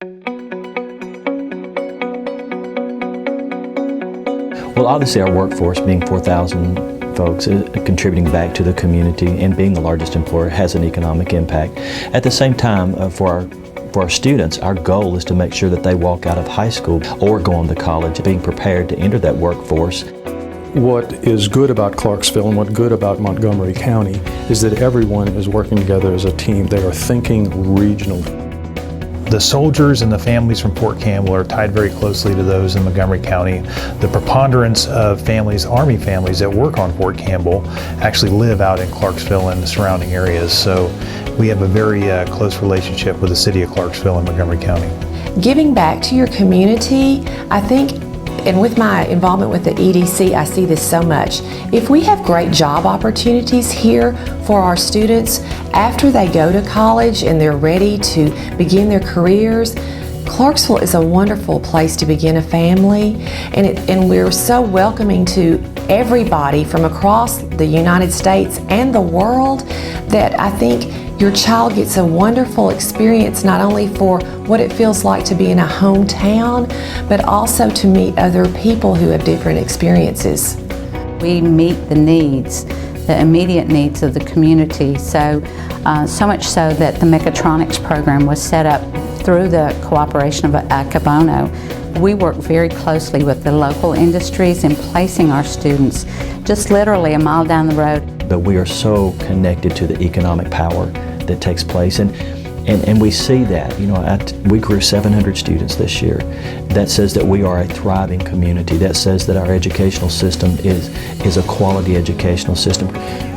Well, obviously our workforce, being 4,000 folks, contributing back to the community and being the largest employer, has an economic impact. At the same time, for our students, our goal is to make sure that they walk out of high school or go on to college being prepared to enter that workforce. What is good about Clarksville and what's good about Montgomery County is that everyone is working together as a team. They are thinking regionally. The soldiers and the families from Fort Campbell are tied very closely to those in Montgomery County. The preponderance of families, Army families that work on Fort Campbell, actually live out in Clarksville and the surrounding areas. So we have a very close relationship with the city of Clarksville and Montgomery County. Giving back to your community, I think, and with my involvement with the EDC, I see this so much. If we have great job opportunities here for our students after they go to college and they're ready to begin their careers, Clarksville is a wonderful place to begin a family, and we're so welcoming to everybody from across the United States and the world that I think your child gets a wonderful experience not only for what it feels like to be in a hometown, but also to meet other people who have different experiences. We meet the needs, the immediate needs of the community, so much so that the mechatronics program was set up through the cooperation of Cabono. We work very closely with the local industries in placing our students just literally a mile down the road. But we are so connected to the economic power that takes place, and we see that. You know, we grew 700 students this year. That says that we are a thriving community. That says that our educational system is a quality educational system.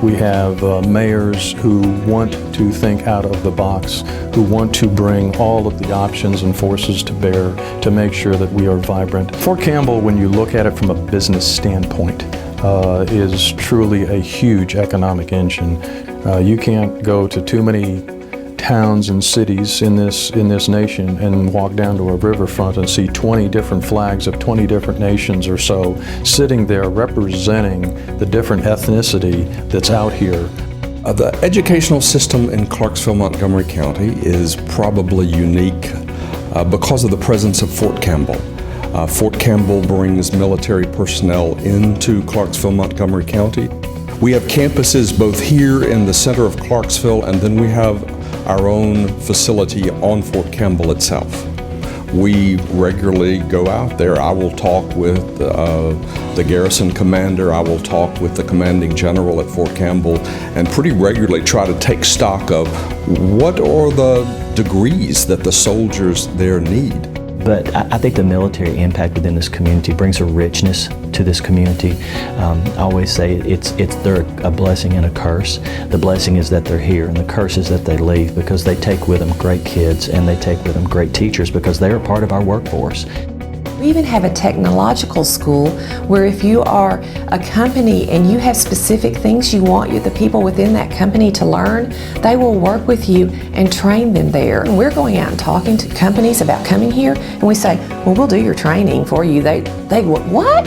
We have mayors who want to think out of the box, who want to bring all of the options and forces to bear to make sure that we are vibrant. Fort Campbell, when you look at it from a business standpoint, is truly a huge economic engine. You can't go to too many towns and cities in this nation and walk down to a riverfront and see 20 different flags of 20 different nations or so sitting there representing the different ethnicity that's out here. The educational system in Clarksville-Montgomery County is probably unique because of the presence of Fort Campbell. Fort Campbell brings military personnel into Clarksville-Montgomery County. We have campuses both here in the center of Clarksville, and then we have our own facility on Fort Campbell itself. We regularly go out there. I will talk with the garrison commander, I will talk with the commanding general at Fort Campbell, and pretty regularly try to take stock of what are the degrees that the soldiers there need. But I think the military impact within this community brings a richness to this community. I always say they're a blessing and a curse. The blessing is that they're here, and the curse is that they leave, because they take with them great kids and they take with them great teachers because they are part of our workforce. We even have a technological school where if you are a company and you have specific things you want the people within that company to learn, they will work with you and train them there. And we're going out and talking to companies about coming here, and we say, well, we'll do your training for you. They go, what?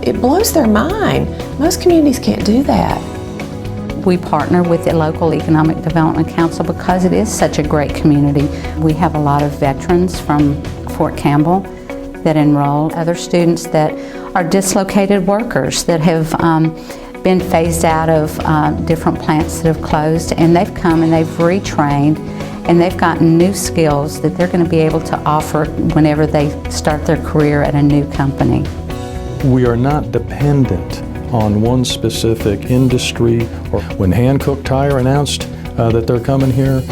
It blows their mind. Most communities can't do that. We partner with the local Economic Development Council because it is such a great community. We have a lot of veterans from Fort Campbell that enroll, other students that are dislocated workers that have been phased out of different plants that have closed, and they've come and they've retrained and they've gotten new skills that they're going to be able to offer whenever they start their career at a new company. We are not dependent on one specific industry. Or when Hankook Tire announced that they're coming here,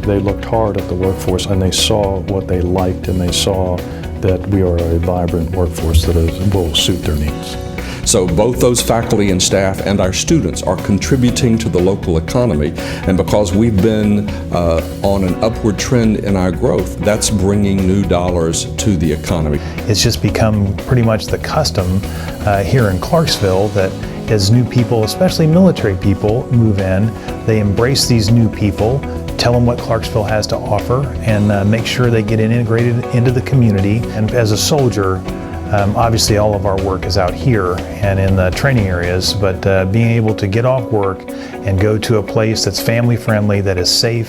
they looked hard at the workforce and they saw what they liked, and they saw that we are a vibrant workforce that will suit their needs. So both those faculty and staff and our students are contributing to the local economy, and because we've been on an upward trend in our growth, that's bringing new dollars to the economy. It's just become pretty much the custom here in Clarksville that as new people, especially military people, move in, they embrace these new people, tell them what Clarksville has to offer, and make sure they get integrated into the community. And as a soldier, obviously all of our work is out here and in the training areas, but being able to get off work and go to a place that's family friendly, that is safe,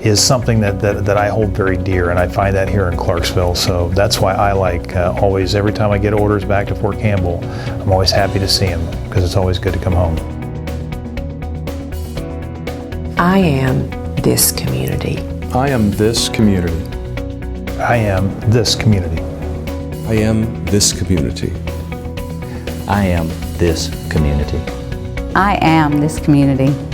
is something that I hold very dear, and I find that here in Clarksville. So that's why I like always, every time I get orders back to Fort Campbell, I'm always happy to see them because it's always good to come home. I am this community. I am this community. I am this community. I am this community. I am this community. I am this community.